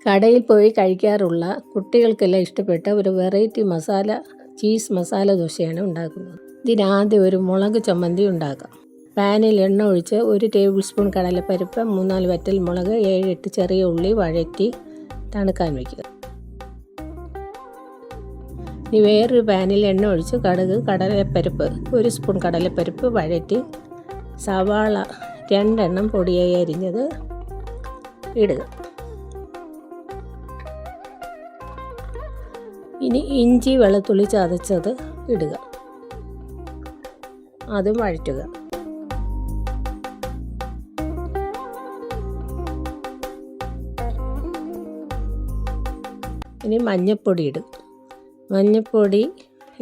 കടയിൽ പോയി കഴിക്കാറുള്ള കുട്ടികൾക്കെല്ലാം ഇഷ്ടപ്പെട്ട ഒരു വെറൈറ്റി ചീസ് മസാല ദോശയാണ് ഉണ്ടാക്കുന്നത്. ഇതിനാദ്യം ഒരു മുളക് ചമ്മന്തി ഉണ്ടാക്കാം. പാനിൽ എണ്ണ ഒഴിച്ച് 1 ടേബിൾ സ്പൂൺ കടലപ്പരിപ്പ്, 3-4 വറ്റൽ മുളക്, 7-8 ചെറിയ ഉള്ളി വഴറ്റി തണുക്കാൻ വയ്ക്കുക. ഇനി വേറൊരു പാനിൽ എണ്ണ ഒഴിച്ച് കടലപ്പരിപ്പ് 1 സ്പൂൺ കടലപ്പരിപ്പ് വഴറ്റി സവാള 2 എണ്ണം പൊടിയായി അരിഞ്ഞത് ഇടുക. ഇനി ഇഞ്ചി വെളുത്തുള്ളി ചതച്ചത് ഇടുക, അതും വഴറ്റുക. ഇനി മഞ്ഞൾപ്പൊടി ഇടും. മഞ്ഞൾപ്പൊടി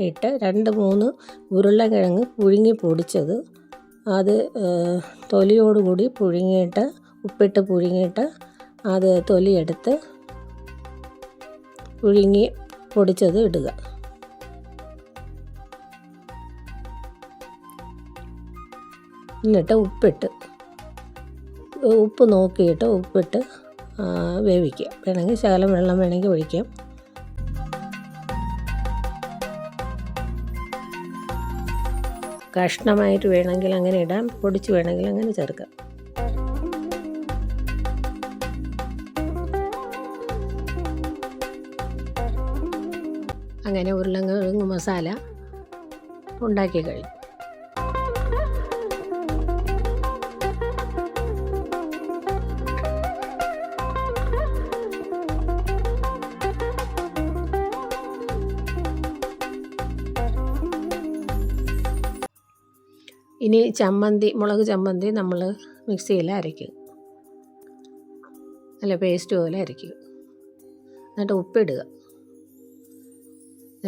ഇട്ട് 2-3 ഉരുളക്കിഴങ്ങ് പുഴുങ്ങി പൊടിച്ചത് അത് തൊലിയോടുകൂടി പുഴുങ്ങിയിട്ട് ഉപ്പിട്ട് പുഴുങ്ങിയിട്ട് അത് തൊലിയെടുത്ത് പുഴുങ്ങി പൊടിച്ചത് ഇടുക. എന്നിട്ട് ഉപ്പ് നോക്കിയിട്ട് ഉപ്പിട്ട് വേവിക്കുക. വേണമെങ്കിൽ ശകലം വെള്ളം വേണമെങ്കിൽ ഒഴിക്കാം. കഷ്ണമായിട്ട് വേണമെങ്കിൽ അങ്ങനെ ഇടാം, പൊടിച്ച് വേണമെങ്കിൽ അങ്ങനെ ചേർക്കാം. അങ്ങനെ ഉരുളക്കിഴങ്ങ് മസാല ഉണ്ടാക്കി കഴിഞ്ഞു. ഇനി മുളക് ചമ്മന്തി നമ്മൾ മിക്സിയിൽ അരയ്ക്കുക, നല്ല പേസ്റ്റ് പോലെ അരയ്ക്കുക. എന്നിട്ട് ഉപ്പിടുക.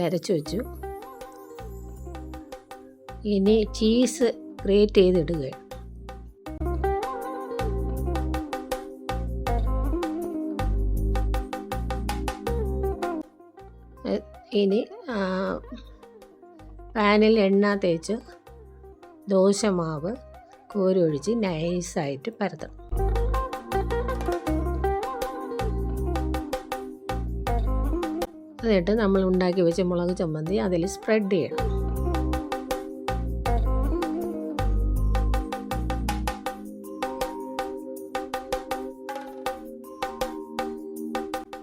അരച്ച് വെച്ചു. ഇനി ചീസ് ഗ്രേറ്റ് ചെയ്തിടുക. ഇനി പാനിൽ എണ്ണ തേച്ച് ദോശമാവ് കോരി ഒഴിച്ച് നൈസായിട്ട് പരത്തണം. എന്നിട്ട് നമ്മൾ ഉണ്ടാക്കി വെച്ച മുളക് ചമ്മന്തി അതിൽ സ്പ്രെഡ് ചെയ്യണം.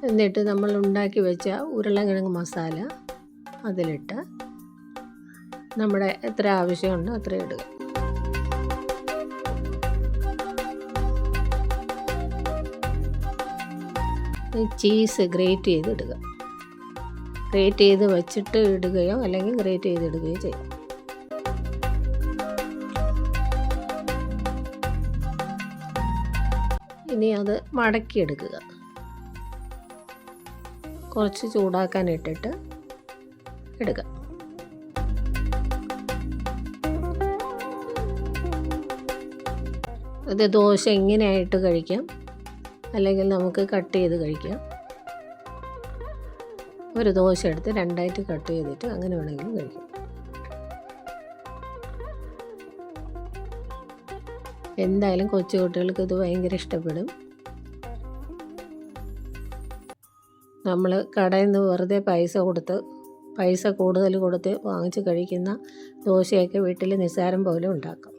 എന്നിട്ട് നമ്മൾ ഉണ്ടാക്കി വെച്ച ഉരുളക്കിഴങ്ങ് മസാല അതിലിട്ട് നമ്മുടെ എത്ര ആവശ്യമുണ്ടോ അത്ര ഇടുക. Cheese great ചെയ്തിടുക. ഗ്രേറ്റ് ചെയ്ത് വെച്ചിട്ട് ഇടുകയോ അല്ലെങ്കിൽ ഗ്രേറ്റ് ചെയ്തിടുകയോ ചെയ്യാം. ഇനി അത് മടക്കിയെടുക്കുക. കുറച്ച് ചൂടാക്കാൻ ഇട്ടിട്ട് എടുക്കുക. ഇത് ദോശ ഇങ്ങനെയായിട്ട് കഴിക്കാം, അല്ലെങ്കിൽ നമുക്ക് കട്ട് ചെയ്ത് കഴിക്കാം. ഒരു ദോശ എടുത്ത് 2ആയിട്ട് കട്ട് ചെയ്തിട്ട് അങ്ങനെ വേണമെങ്കിലും കഴിക്കാം. എന്തായാലും കൊച്ചുകുട്ടികൾക്ക് ഇത് ഭയങ്കര ഇഷ്ടപ്പെടും. നമ്മൾ കടയിൽ നിന്ന് വെറുതെ പൈസ കൂടുതൽ കൊടുത്ത് വാങ്ങിച്ച് കഴിക്കുന്ന ദോശയൊക്കെ വീട്ടിൽ നിസ്സാരം പോലെ ഉണ്ടാക്കാം.